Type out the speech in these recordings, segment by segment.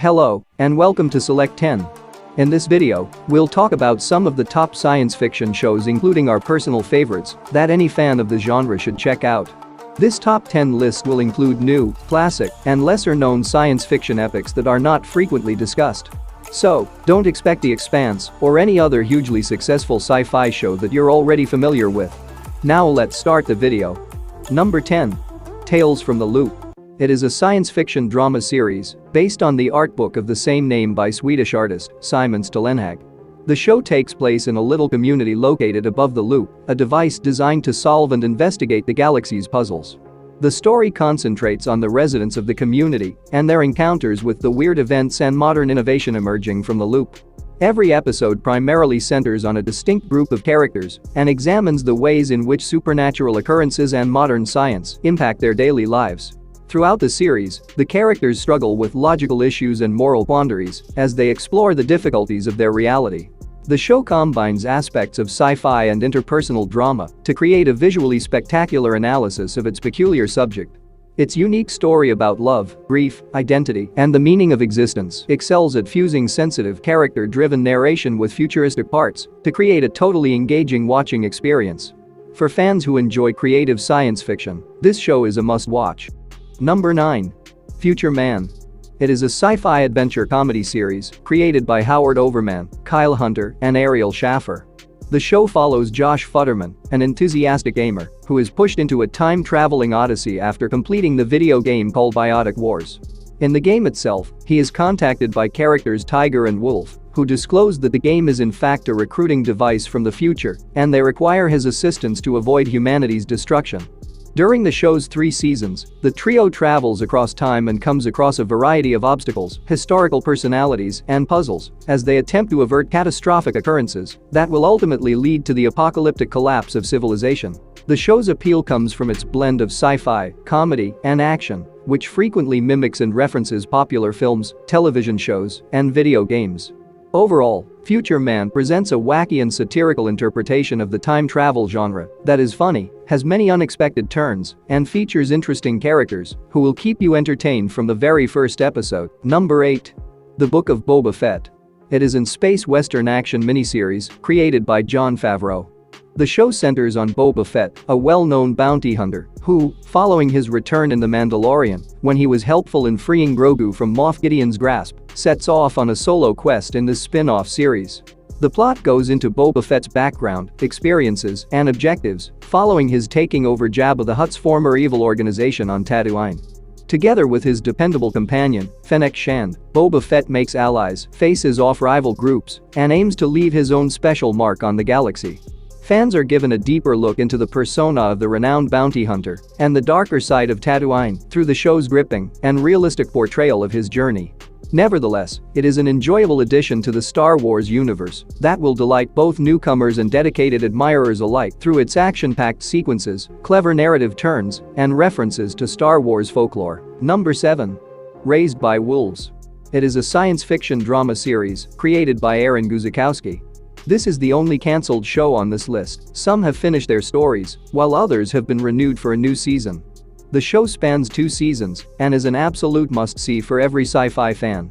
Hello, and welcome to Select 10. In this video, we'll talk about some of the top science fiction shows, including our personal favorites that any fan of the genre should check out. This top 10 list will include new, classic, and lesser-known science fiction epics that are not frequently discussed. So, don't expect The Expanse or any other hugely successful sci-fi show that you're already familiar with. Now let's start the video. Number 10. Tales from the Loop. It is a science fiction drama series based on the art book of the same name by Swedish artist Simon Stellenhag. The show takes place in a little community located above the loop, a device designed to solve and investigate the galaxy's puzzles. The story concentrates on the residents of the community and their encounters with the weird events and modern innovation emerging from the loop. Every episode primarily centers on a distinct group of characters and examines the ways in which supernatural occurrences and modern science impact their daily lives. Throughout the series, the characters struggle with logical issues and moral quandaries as they explore the difficulties of their reality. The show combines aspects of sci-fi and interpersonal drama to create a visually spectacular analysis of its peculiar subject. Its unique story about love, grief, identity, and the meaning of existence excels at fusing sensitive, character-driven narration with futuristic parts to create a totally engaging watching experience. For fans who enjoy creative science fiction, this show is a must-watch. Number 9. Future Man. It is a sci-fi adventure comedy series created by Howard Overman, Kyle Hunter, and Ariel Schaffer. The show follows Josh Futterman, an enthusiastic gamer who is pushed into a time-traveling odyssey after completing the video game called Biotic Wars. In the game itself, he is contacted by characters Tiger and Wolf, who disclose that the game is in fact a recruiting device from the future, and they require his assistance to avoid humanity's destruction. During the show's 3 seasons, the trio travels across time and comes across a variety of obstacles, historical personalities, and puzzles as they attempt to avert catastrophic occurrences that will ultimately lead to the apocalyptic collapse of civilization. The show's appeal comes from its blend of sci-fi, comedy, and action, which frequently mimics and references popular films, television shows, and video games. Overall, Future Man presents a wacky and satirical interpretation of the time travel genre that is funny, has many unexpected turns, and features interesting characters who will keep you entertained from the very first episode. Number 8. The Book of Boba Fett. It is an space western action miniseries created by Jon Favreau. The show centers on Boba Fett, a well-known bounty hunter who, following his return in The Mandalorian, when he was helpful in freeing Grogu from Moff Gideon's grasp, sets off on a solo quest in this spin-off series. The plot goes into Boba Fett's background, experiences, and objectives following his taking over Jabba the Hutt's former evil organization on Tatooine. Together with his dependable companion, Fennec Shand, Boba Fett makes allies, faces off rival groups, and aims to leave his own special mark on the galaxy. Fans are given a deeper look into the persona of the renowned bounty hunter and the darker side of Tatooine through the show's gripping and realistic portrayal of his journey. Nevertheless, it is an enjoyable addition to the Star Wars universe that will delight both newcomers and dedicated admirers alike through its action-packed sequences, clever narrative turns, and references to Star Wars folklore. Number 7. Raised by Wolves. It is a science fiction drama series created by Aaron Guzikowski. This is the only cancelled show on this list. Some have finished their stories, while others have been renewed for a new season. The show spans 2 seasons and is an absolute must-see for every sci-fi fan.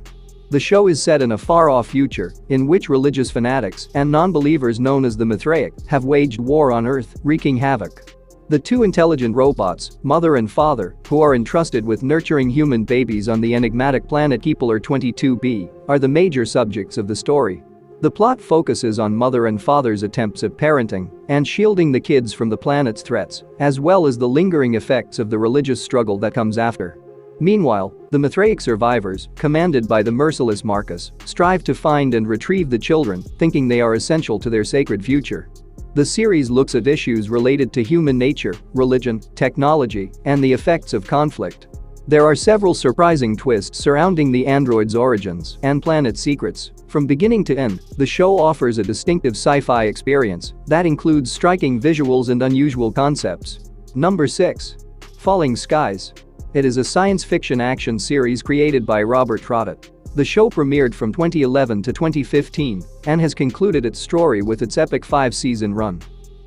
The show is set in a far-off future in which religious fanatics and non-believers known as the Mithraic have waged war on Earth, wreaking havoc. The 2 intelligent robots, mother and father, who are entrusted with nurturing human babies on the enigmatic planet Kepler 22b, are the major subjects of the story. The plot focuses on mother and father's attempts at parenting and shielding the kids from the planet's threats, as well as the lingering effects of the religious struggle that comes after. Meanwhile, the Mithraic survivors, commanded by the merciless Marcus, strive to find and retrieve the children, thinking they are essential to their sacred future. The series looks at issues related to human nature, religion, technology, and the effects of conflict. There are several surprising twists surrounding the android's origins and planet's secrets. From beginning to end, the show offers a distinctive sci-fi experience that includes striking visuals and unusual concepts. Number 6. Falling Skies. It is a science fiction action series created by Robert Trottet. The show premiered from 2011 to 2015 and has concluded its story with its epic 5-season run.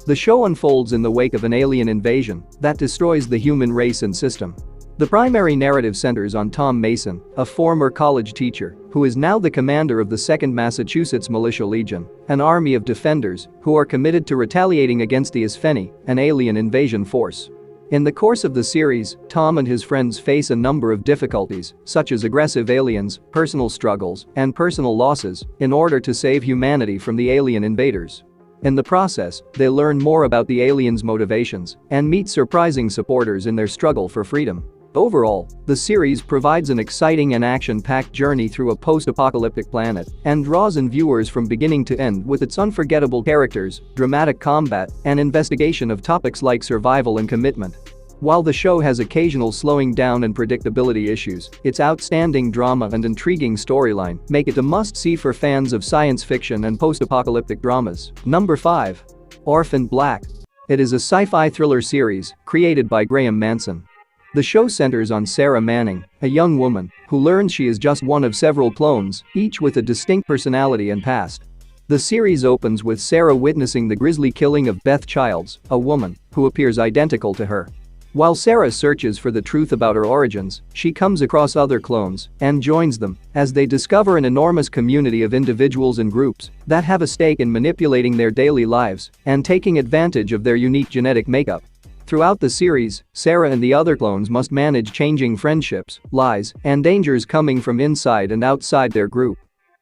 The show unfolds in the wake of an alien invasion that destroys the human race and system. The primary narrative centers on Tom Mason, a former college teacher who is now the commander of the 2nd Massachusetts Militia Legion, an army of defenders who are committed to retaliating against the SCI, an alien invasion force. In the course of the series, Tom and his friends face a number of difficulties, such as aggressive aliens, personal struggles, and personal losses, in order to save humanity from the alien invaders. In the process, they learn more about the aliens' motivations and meet surprising supporters in their struggle for freedom. Overall, the series provides an exciting and action-packed journey through a post-apocalyptic planet and draws in viewers from beginning to end with its unforgettable characters, dramatic combat, and investigation of topics like survival and commitment. While the show has occasional slowing down and predictability issues, its outstanding drama and intriguing storyline make it a must-see for fans of science fiction and post-apocalyptic dramas. Number 5. Orphan Black. It is a sci-fi thriller series created by Graham Manson. The show centers on Sarah Manning, a young woman who learns she is just one of several clones, each with a distinct personality and past. The series opens with Sarah witnessing the grisly killing of Beth Childs, a woman who appears identical to her. While Sarah searches for the truth about her origins, she comes across other clones and joins them as they discover an enormous community of individuals and groups that have a stake in manipulating their daily lives and taking advantage of their unique genetic makeup. Throughout the series, Sarah and the other clones must manage changing friendships, lies, and dangers coming from inside and outside their group.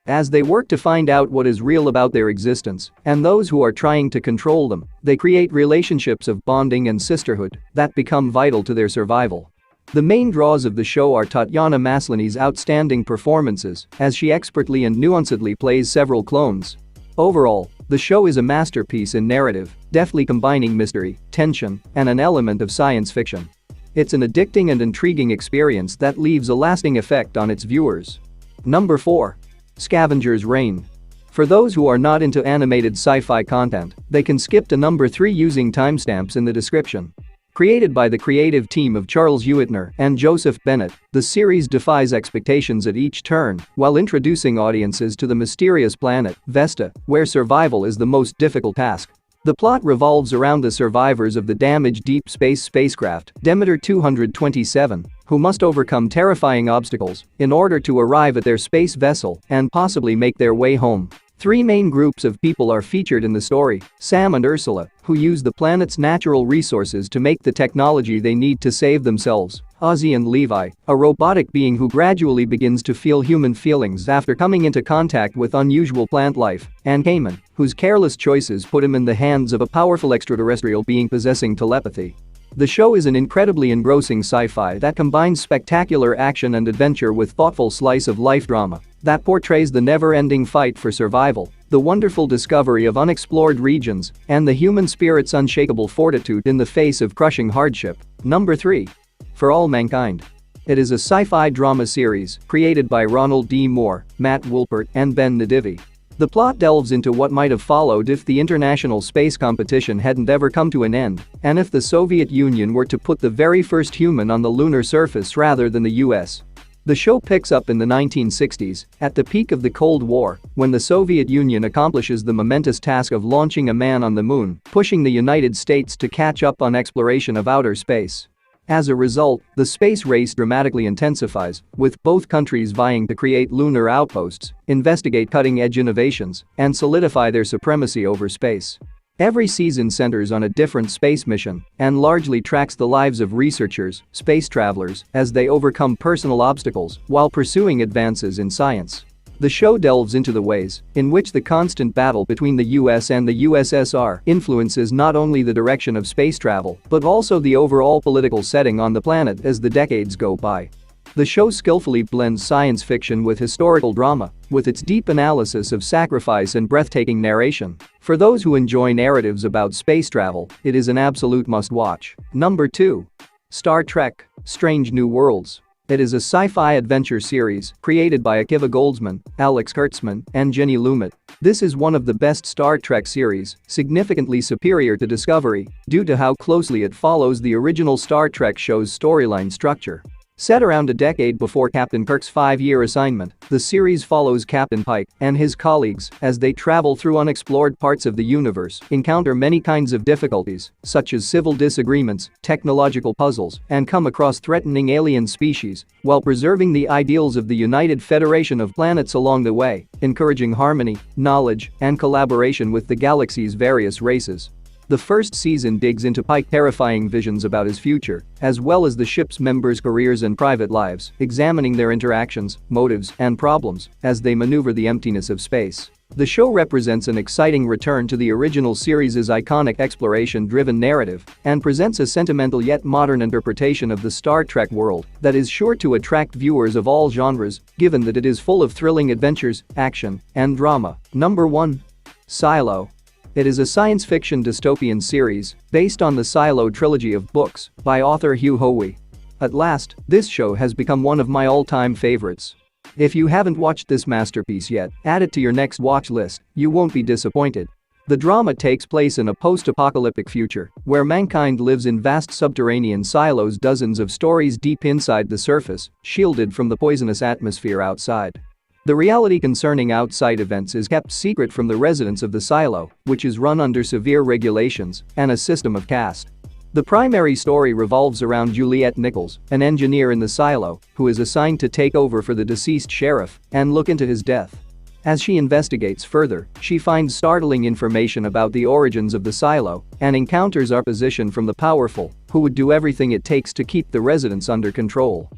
As they work to find out what is real about their existence and those who are trying to control them, they create relationships of bonding and sisterhood that become vital to their survival. The main draws of the show are Tatiana Maslany's outstanding performances, as she expertly and nuancedly plays several clones. Overall, the show is a masterpiece in narrative, deftly combining mystery, tension, and an element of science fiction. It's an addicting and intriguing experience that leaves a lasting effect on its viewers. Number 4. Scavenger's Reign. For those who are not into animated sci-fi content, they can skip to number 3 using timestamps in the description. Created by the creative team of Charles Huitner and Joseph Bennett, the series defies expectations at each turn while introducing audiences to the mysterious planet, Vesta, where survival is the most difficult task. The plot revolves around the survivors of the damaged deep space spacecraft, Demeter 227, who must overcome terrifying obstacles in order to arrive at their space vessel and possibly make their way home. 3 main groups of people are featured in the story: Sam and Ursula, who use the planet's natural resources to make the technology they need to save themselves; Ozzy and Levi, a robotic being who gradually begins to feel human feelings after coming into contact with unusual plant life; and Cayman, whose careless choices put him in the hands of a powerful extraterrestrial being possessing telepathy. The show is an incredibly engrossing sci-fi that combines spectacular action and adventure with thoughtful slice-of-life drama that portrays the never-ending fight for survival, the wonderful discovery of unexplored regions, and the human spirit's unshakable fortitude in the face of crushing hardship. Number 3. For All Mankind. It is a sci-fi drama series created by Ronald D. Moore, Matt Woolpert, and Ben Nadivi. The plot delves into what might have followed if the international space competition hadn't ever come to an end, and if the Soviet Union were to put the very first human on the lunar surface rather than the US. The show picks up in the 1960s, at the peak of the Cold War, when the Soviet Union accomplishes the momentous task of launching a man on the moon, pushing the United States to catch up on exploration of outer space. As a result, the space race dramatically intensifies, with both countries vying to create lunar outposts, investigate cutting-edge innovations, and solidify their supremacy over space. Every season centers on a different space mission and largely tracks the lives of researchers, space travelers, as they overcome personal obstacles while pursuing advances in science. The show delves into the ways in which the constant battle between the US and the USSR influences not only the direction of space travel but also the overall political setting on the planet as the decades go by. The show skillfully blends science fiction with historical drama, with its deep analysis of sacrifice and breathtaking narration. For those who enjoy narratives about space travel, it is an absolute must-watch. Number 2. Star Trek: Strange New Worlds. It is a sci-fi adventure series created by Akiva Goldsman, Alex Kurtzman, and Jenny Lumet. This is one of the best Star Trek series, significantly superior to Discovery, due to how closely it follows the original Star Trek show's storyline structure. Set around a decade before Captain Kirk's 5-year assignment, the series follows Captain Pike and his colleagues as they travel through unexplored parts of the universe, encounter many kinds of difficulties, such as civil disagreements, technological puzzles, and come across threatening alien species, while preserving the ideals of the United Federation of Planets along the way, encouraging harmony, knowledge, and collaboration with the galaxy's various races. The first season digs into Pike's terrifying visions about his future, as well as the ship's members' careers and private lives, examining their interactions, motives, and problems as they maneuver the emptiness of space. The show represents an exciting return to the original series' iconic exploration-driven narrative and presents a sentimental yet modern interpretation of the Star Trek world that is sure to attract viewers of all genres, given that it is full of thrilling adventures, action, and drama. Number 1. Silo. It is a science fiction dystopian series based on the Silo trilogy of books by author Hugh Howey. At last, this show has become one of my all-time favorites. If you haven't watched this masterpiece yet, add it to your next watch list, you won't be disappointed. The drama takes place in a post-apocalyptic future where mankind lives in vast subterranean silos dozens of stories deep inside the surface, shielded from the poisonous atmosphere outside. The reality concerning outside events is kept secret from the residents of the silo, which is run under severe regulations and a system of caste. The primary story revolves around Juliet Nichols, an engineer in the silo, who is assigned to take over for the deceased sheriff and look into his death. As she investigates further, she finds startling information about the origins of the silo and encounters opposition from the powerful, who would do everything it takes to keep the residents under control.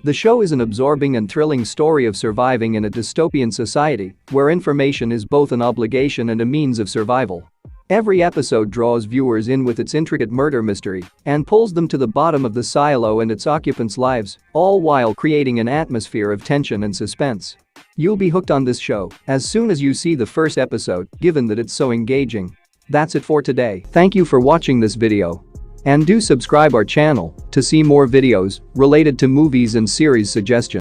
The show is an absorbing and thrilling story of surviving in a dystopian society where information is both an obligation and a means of survival. Every episode draws viewers in with its intricate murder mystery and pulls them to the bottom of the silo and its occupants' lives, all while creating an atmosphere of tension and suspense. You'll be hooked on this show as soon as you see the first episode, given that it's so engaging. That's it for today. Thank you for watching this video. And do subscribe our channel to see more videos related to movies and series suggestions.